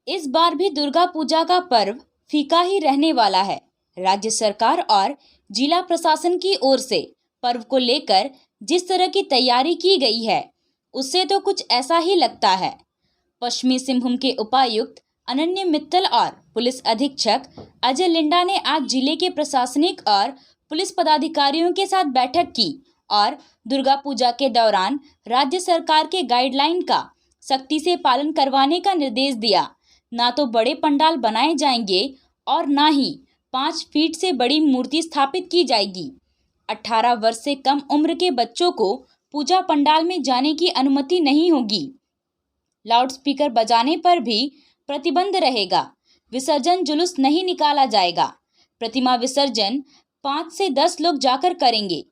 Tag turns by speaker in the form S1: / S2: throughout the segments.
S1: इस बार भी दुर्गा पूजा का पर्व फीका ही रहने वाला है। राज्य सरकार और जिला प्रशासन की ओर से पर्व को लेकर जिस तरह की तैयारी की गई है, उससे तो कुछ ऐसा ही लगता है। पश्चिमी सिंहभूम के उपायुक्त अनन्य मित्तल और पुलिस अधीक्षक अजय लिंडा ने आज जिले के प्रशासनिक और पुलिस पदाधिकारियों के साथ बैठक की और दुर्गा पूजा के दौरान राज्य सरकार के गाइडलाइन का सख्ती से पालन करवाने का निर्देश दिया। ना तो बड़े पंडाल बनाए जाएंगे और ना ही 5 फीट से बड़ी मूर्ति स्थापित की जाएगी। 18 वर्ष से कम उम्र के बच्चों को पूजा पंडाल में जाने की अनुमति नहीं होगी। लाउडस्पीकर बजाने पर भी प्रतिबंध रहेगा। विसर्जन जुलूस नहीं निकाला जाएगा। प्रतिमा विसर्जन 5 से 10 लोग जाकर करेंगे।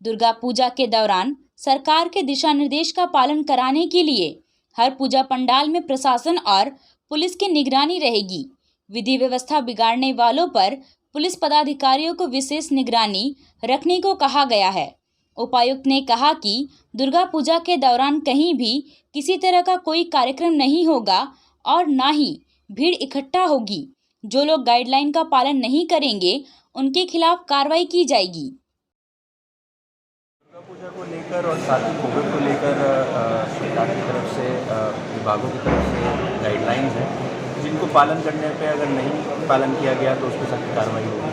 S1: दुर्गा पूजा के दौरान सरकार के दिशा निर्देश का पालन कराने के लिए हर पूजा पंडाल में प्रशासन और पुलिस की निगरानी रहेगी। विधि व्यवस्था बिगाड़ने वालों पर पुलिस पदाधिकारियों को विशेष निगरानी रखने को कहा गया है। उपायुक्त ने कहा कि दुर्गा पूजा के दौरान कहीं भी किसी तरह का कोई कार्यक्रम नहीं होगा और ना ही भीड़ इकट्ठा होगी। जो लोग गाइडलाइन का पालन नहीं करेंगे उनके खिलाफ कार्रवाई की जाएगी।
S2: दुर्गा पूजा को लेकर और साथ ही कोविड को लेकर सरकार की तरफ से विभागों की तरफ से गाइडलाइंस हैं, जिनको पालन करने पे अगर नहीं पालन किया गया तो उस पर सख्त कार्रवाई होगी।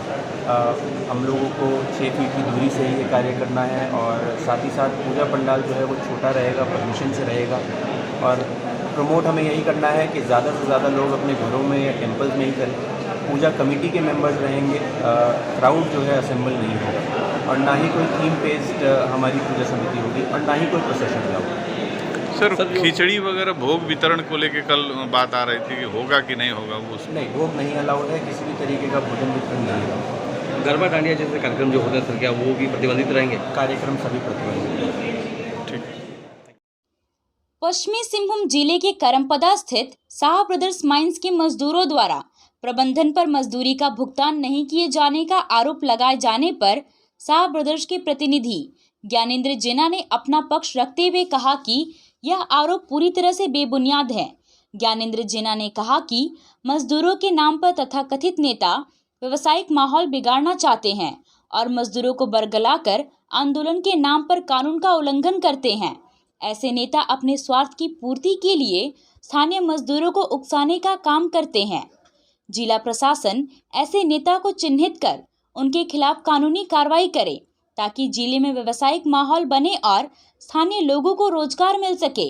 S2: हम लोगों को 6 फीट की दूरी से ये कार्य करना है और साथ ही साथ पूजा पंडाल जो है वो छोटा रहेगा, परमिशन से रहेगा और प्रमोट हमें यही करना है कि ज़्यादा से ज़्यादा लोग अपने घरों में या टेम्पल्स में ही करें। पूजा कमेटी के मेंबर्स रहेंगे, क्राउड जो है असेंबल नहीं होगा और ना ही कोई थीम बेस्ड हमारी पूजा समिति होगी और ना ही कोई प्रोसेशन होगा।
S3: सर खिचड़ी वगैरह भोग वितरण को लेके कल बात आ रही थी कि होगा कि नहीं होगा, वो
S2: नहीं, भोग नहीं अलाउड है, किसी भी तरीके का भोजन वितरण नहीं होगा।
S4: गरबा डांडिया जैसे कार्यक्रम जो होते हैं सर, क्या वो भी प्रतिबंधित रहेंगे?
S2: कार्यक्रम सभी प्रतिबंधित रहेंगे।
S1: पश्चिमी सिंहभूम जिले के करमपदा स्थित शाह ब्रदर्स माइंस के मजदूरों द्वारा प्रबंधन पर मजदूरी का भुगतान नहीं किए जाने का आरोप लगाए जाने पर शाह ब्रदर्स के प्रतिनिधि ज्ञानेंद्र जेना ने अपना पक्ष रखते हुए कहा कि यह आरोप पूरी तरह से बेबुनियाद है। ज्ञानेंद्र जेना ने कहा कि मजदूरों के नाम पर तथाकथित नेता व्यवसायिक माहौल बिगाड़ना चाहते हैं और मजदूरों को बरगलाकर आंदोलन के नाम पर कानून का उल्लंघन करते हैं। ऐसे नेता अपने स्वार्थ की पूर्ति के लिए स्थानीय मजदूरों को उकसाने का काम करते हैं। जिला प्रशासन ऐसे नेता को चिन्हित कर उनके खिलाफ कानूनी कार्रवाई करे ताकि जिले में व्यावसायिक माहौल बने और स्थानीय लोगों को रोजगार मिल सके।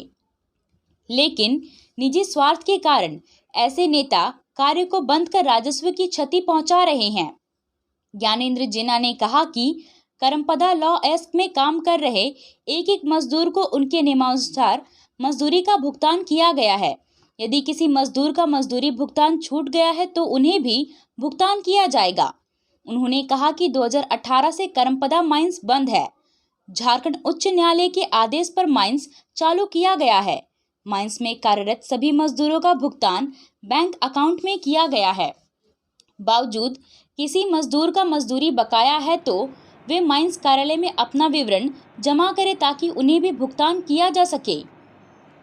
S1: लेकिन निजी स्वार्थ के कारण ऐसे नेता कार्य को बंद कर राजस्व की क्षति पहुंचा रहे हैं। ज्ञानेंद्र जेना ने कहा कि करमपदा लॉ एस्क में काम कर रहे एक एक मजदूर को उनके नियमानुसार मजदूरी का भुगतान किया गया है। यदि किसी मजदूर का मजदूरी भुगतान छूट गया है तो उन्हें भी भुगतान किया जाएगा। उन्होंने कहा कि 2018 से करमपदा माइंस बंद है। झारखंड उच्च न्यायालय के आदेश पर माइंस चालू किया गया है। माइंस में कार्यरत सभी मजदूरों का भुगतान बैंक अकाउंट में किया गया है। बावजूद किसी मजदूर का मजदूरी बकाया है तो वे माइंस कार्यालय में अपना विवरण जमा करें ताकि उन्हें भी भुगतान किया जा सके।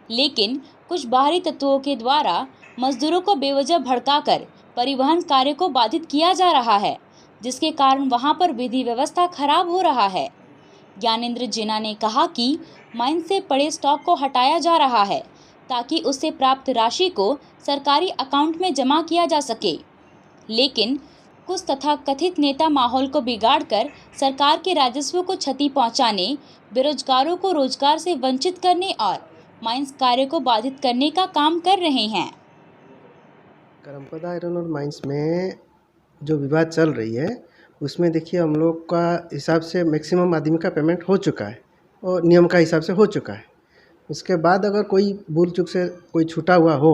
S1: लेकिन कुछ बाहरी तत्वों के द्वारा मजदूरों को बेवजह भड़काकर परिवहन कार्य को बाधित किया जा रहा है, जिसके कारण वहां पर विधि व्यवस्था खराब हो रहा है। ज्ञानेंद्र जेना ने कहा कि माइंस से पड़े स्टॉक को हटाया जा रहा है ताकि उससे प्राप्त राशि को सरकारी अकाउंट में जमा किया जा सके। लेकिन कुछ तथाकथित नेता माहौल को बिगाड़कर सरकार के राजस्व को क्षति पहुंचाने, बेरोजगारों को रोजगार से वंचित करने और माइंस कार्य को बाधित करने का काम कर रहे हैं।
S5: करमपदा आयरन और माइंस में जो विवाद चल रही है उसमें देखिए हम लोग का हिसाब से मैक्सिमम आदमी का पेमेंट हो चुका है और नियम का हिसाब से हो चुका है। उसके बाद अगर कोई भूल चूक से कोई छूटा हुआ हो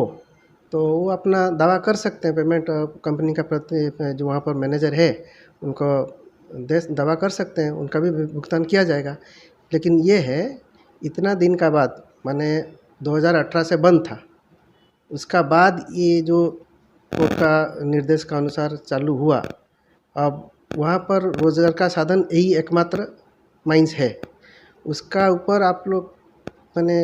S5: तो वो अपना दावा कर सकते हैं। पेमेंट कंपनी का प्रति जो वहाँ पर मैनेजर है उनको दावा कर सकते हैं, उनका भी भुगतान किया जाएगा। लेकिन ये है इतना दिन का बाद, माने 2018 से बंद था, उसका बाद ये जो कोर्ट का निर्देश का अनुसार चालू हुआ। अब वहाँ पर रोज़गार का साधन यही एकमात्र माइंस है। उसका ऊपर आप लोग माने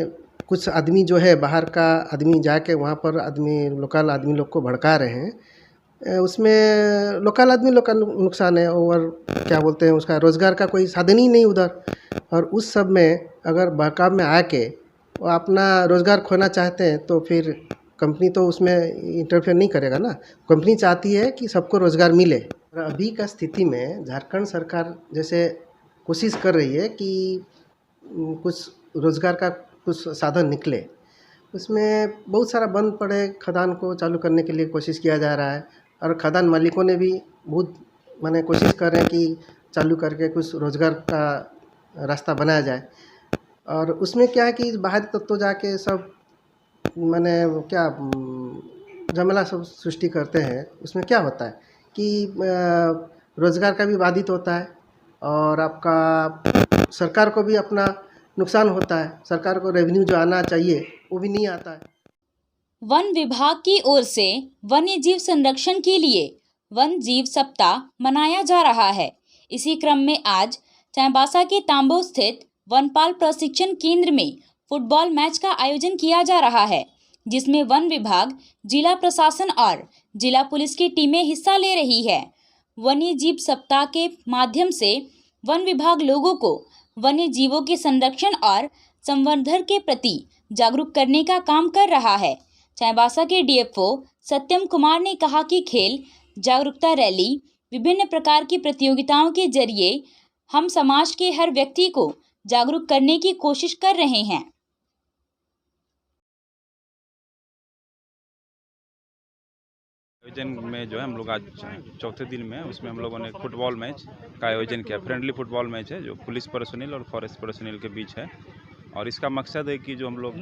S5: कुछ आदमी जो है बाहर का आदमी जाके वहाँ पर आदमी लोकल आदमी लोग को भड़का रहे हैं। उसमें लोकल आदमी लोग का नुकसान है और क्या बोलते हैं उसका रोज़गार का कोई साधन ही नहीं उधर। और उस सब में अगर बहकाव में आके वो अपना रोज़गार खोना चाहते हैं तो फिर कंपनी तो उसमें इंटरफेयर नहीं करेगा ना। कंपनी चाहती है कि सबको रोज़गार मिले। और अभी का स्थिति में झारखंड सरकार जैसे कोशिश कर रही है कि कुछ रोज़गार का कुछ साधन निकले। उसमें बहुत सारा बंद पड़े खदान को चालू करने के लिए कोशिश किया जा रहा है और खदान मालिकों ने भी बहुत माने कोशिश कर रहे हैं कि चालू करके कुछ रोज़गार का रास्ता बनाया जाए। और उसमें क्या है कि बाहरी तत्व जाके सब माने क्या झमेला सब सृष्टि करते हैं। उसमें क्या होता है कि रोज़गार का भी बाधित होता है और आपका सरकार को भी अपना नुकसान होता है। सरकार को रेवेन्यू जो आना चाहिए वो भी नहीं आता है।
S1: वन विभाग की ओर से वन्य जीव संरक्षण के लिए वन जीव सप्ताह मनाया जा रहा है। इसी क्रम में आज चाईबासा के तांबो स्थित वनपाल प्रशिक्षण केंद्र में फुटबॉल मैच का आयोजन किया जा रहा है, जिसमें वन विभाग, जिला प्रशासन और जिला पुलिस की टीमें हिस्सा ले रही है। वन्य जीव सप्ताह के माध्यम से वन विभाग लोगों को वन्य जीवों के संरक्षण और संवर्धन के प्रति जागरूक करने का काम कर रहा है। चाईबासा के डीएफओ सत्यम कुमार ने कहा कि खेल, जागरूकता रैली, विभिन्न प्रकार की प्रतियोगिताओं के जरिए हम समाज के हर व्यक्ति को जागरूक करने की कोशिश कर रहे हैं।
S6: आयोजन में जो है हम लोग आज चौथे दिन में उसमें हम लोगों ने फुटबॉल मैच का आयोजन किया। फ्रेंडली फुटबॉल मैच है जो पुलिस पर्सनल और फॉरेस्ट पर्सनल के बीच है और इसका मकसद है कि जो हम लोग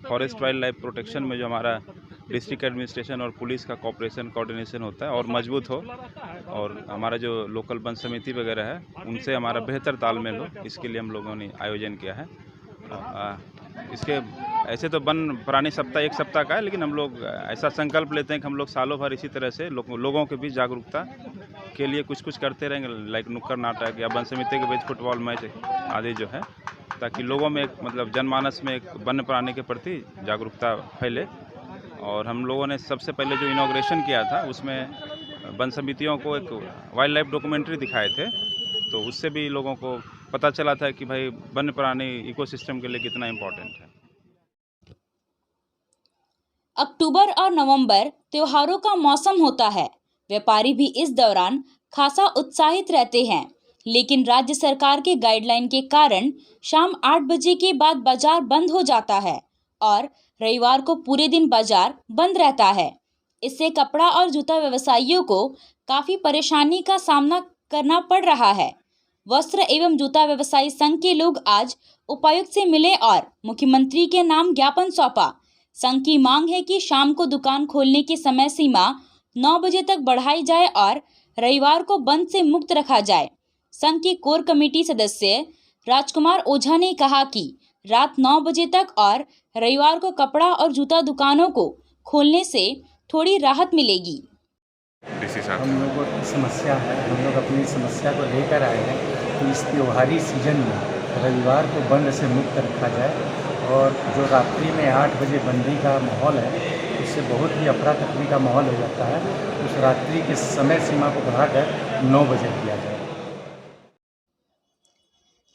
S6: फॉरेस्ट वाइल्ड लाइफ प्रोटेक्शन में जो हमारा डिस्ट्रिक्ट एडमिनिस्ट्रेशन और पुलिस का कोऑपरेशन कोऑर्डिनेशन होता है और मजबूत हो और हमारा जो लोकल वन समिति वगैरह है उनसे हमारा बेहतर तालमेल हो, इसके लिए हम लोगों ने आयोजन किया है। इसके ऐसे तो वन प्राणी सप्ताह एक सप्ताह का है, लेकिन हम लोग ऐसा संकल्प लेते हैं कि हम लोग सालों भर इसी तरह से लोगों के बीच जागरूकता के लिए कुछ करते रहेंगे, लाइक नुक्कड़ नाटक या वन समिति के बीच फुटबॉल मैच आदि जो है, ताकि लोगों में एक मतलब जनमानस में एक वन्य प्राणी के प्रति जागरूकता फैले। और हम लोगों ने सबसे पहले जो इनॉग्रेशन किया था उसमें वन समितियों को एक वाइल्ड लाइफ डॉक्यूमेंट्री दिखाए थे, तो उससे भी लोगों को पता चला था कि भाई वन्य प्राणी इकोसिस्टम के लिए कितना इम्पोर्टेंट है।
S1: अक्टूबर और नवंबर त्योहारों का मौसम होता है। व्यापारी भी इस दौरान खासा उत्साहित रहते हैं, लेकिन राज्य सरकार के गाइडलाइन के कारण शाम 8 बजे के बाद बाजार बंद हो जाता है और रविवार को पूरे दिन बाजार बंद रहता है। इससे कपड़ा और जूता व्यवसायियों को काफी परेशानी का सामना करना पड़ रहा है। वस्त्र एवं जूता व्यवसायी संघ के लोग आज उपायुक्त से मिले और मुख्यमंत्री के नाम ज्ञापन सौंपा। संघ की मांग है कि शाम को दुकान खोलने की समय सीमा 9 बजे तक बढ़ाई जाए और रविवार को बंद से मुक्त रखा जाए। संघ की कोर कमेटी सदस्य राजकुमार ओझा ने कहा कि रात 9 बजे तक और रविवार को कपड़ा और जूता दुकानों को खोलने से थोड़ी राहत मिलेगी।
S7: हम लोगों की समस्या है, हम लोग अपनी समस्या को लेकर आए हैं कि इस त्योहारी सीजन में रविवार को बंद से मुक्त रखा जाए और जो रात्रि में 8 बजे बंदी का माहौल है उससे बहुत ही अफरा तफरी का माहौल हो जाता है। उस रात्रि के समय सीमा को बढ़ाकर 9 बजे किया जाए।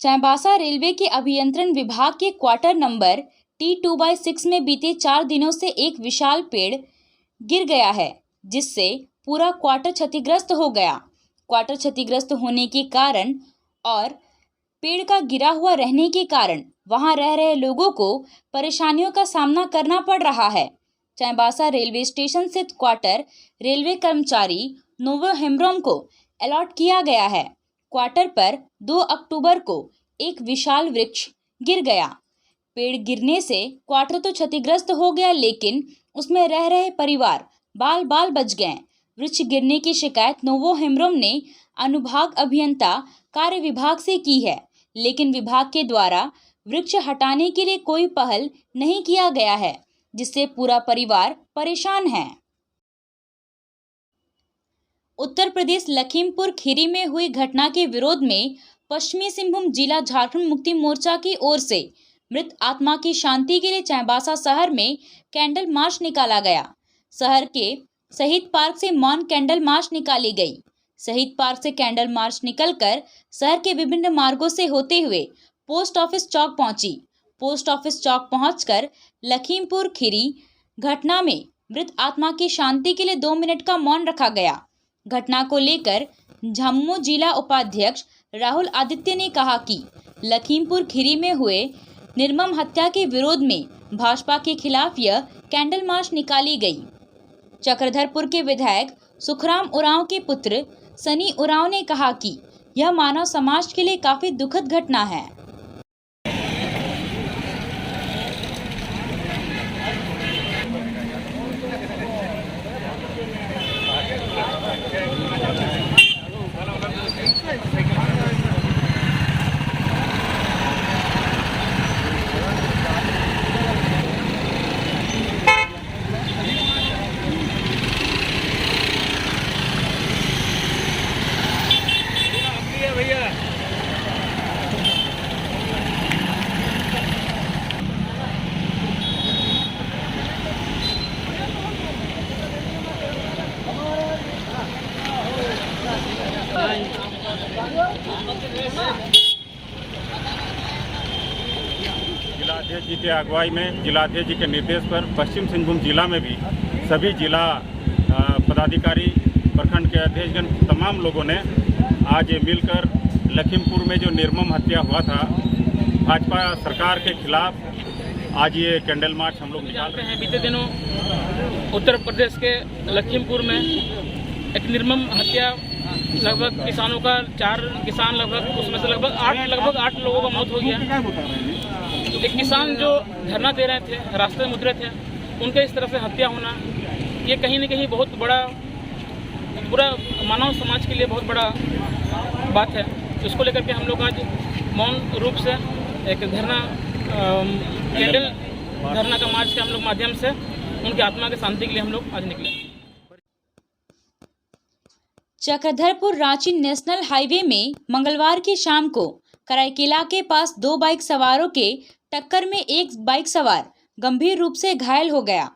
S1: चाईबासा रेलवे के अभियंत्रण विभाग के क्वार्टर नंबर T2/6 में बीते 4 दिनों से एक विशाल पेड़ गिर गया है, जिससे पूरा क्वार्टर क्षतिग्रस्त हो गया। क्वार्टर क्षतिग्रस्त होने के कारण और पेड़ का गिरा हुआ रहने के कारण वहां रह रहे लोगों को परेशानियों का सामना करना पड़ रहा है। चाईबासा रेलवे स्टेशन स्थित क्वार्टर रेलवे कर्मचारी नोवो हेम्ब्रोम को अलॉट किया गया है। क्वार्टर पर 2 अक्टूबर को एक विशाल वृक्ष गिर गया। पेड़ गिरने से क्वार्टर तो क्षतिग्रस्त हो गया, लेकिन उसमें रह रहे परिवार बाल बाल बच गए। वृक्ष गिरने की शिकायत नोवो हेम्ब्रोम ने अनुभाग अभियंता कार्य विभाग से की है, लेकिन विभाग के द्वारा वृक्ष हटाने के लिए कोई पहल नहीं किया गया है, जिससे पूरा परिवार परेशान है। उत्तर प्रदेश लखीमपुर खीरी में हुई घटना के विरोध में पश्चिमी सिंहभूम जिला झारखंड मुक्ति मोर्चा की ओर से मृत आत्मा की शांति के लिए चाईबासा शहर में कैंडल मार्च निकाला गया। शहर के शहीद पार्क से मौन कैंडल मार्च निकाली गई। शहीद पार्क से कैंडल मार्च निकलकर शहर के विभिन्न मार्गों से होते हुए पोस्ट ऑफिस चौक पहुंची। पोस्ट ऑफिस चौक पहुंचकर लखीमपुर खीरी घटना में मृत आत्मा की शांति के लिए 2 मिनट का मौन रखा गया। घटना को लेकर झामुमो जिला उपाध्यक्ष राहुल आदित्य ने कहा कि लखीमपुर खीरी में हुए निर्मम हत्या के विरोध में भाजपा के खिलाफ यह कैंडल मार्च निकाली गई। चक्रधरपुर के विधायक सुखराम उरांव के पुत्र सनी उरांव ने कहा कि यह मानव समाज के लिए काफी दुखद घटना है।
S8: जिलाध्यक्ष जी के अगुवाई में, जिलाध्यक्ष जी के निर्देश पर पश्चिम सिंहभूम जिला में भी सभी जिला पदाधिकारी, प्रखंड के अध्यक्षगण, तमाम लोगों ने आज मिलकर लखीमपुर में जो निर्मम हत्या हुआ था भाजपा सरकार के खिलाफ आज ये कैंडल मार्च हम लोग निकाल रहे हैं।
S9: बीते दिनों उत्तर प्रदेश के लखीमपुर में एक निर्मम हत्या, लगभग किसानों का 4 किसान, लगभग उसमें से लगभग 8 लोगों का मौत हो गया। एक किसान जो धरना दे रहे थे, रास्ते में उतरे थे, उनके इस तरह से हत्या होना, ये कहीं न कहीं बहुत बड़ा, पूरा मानव समाज के लिए बहुत बड़ा बात है। उसको लेकर के हम लोग आज मौन रूप से एक कैंडल धरना का मार्च के हम लोग माध्यम से उनकी आत्मा की शांति के लिए हम लोग आज निकले।
S1: चक्रधरपुर रांची नेशनल हाईवे में मंगलवार की शाम को कराईकेला के पास 2 बाइक सवारों के टक्कर में एक बाइक सवार गंभीर रूप से घायल हो गया,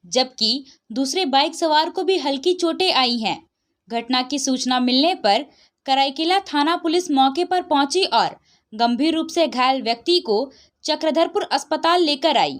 S1: जबकि दूसरे बाइक सवार को भी हल्की चोटें आई हैं। घटना की सूचना मिलने पर कराईकेला थाना पुलिस मौके पर पहुंची और गंभीर रूप से घायल व्यक्ति को चक्रधरपुर अस्पताल लेकर आई।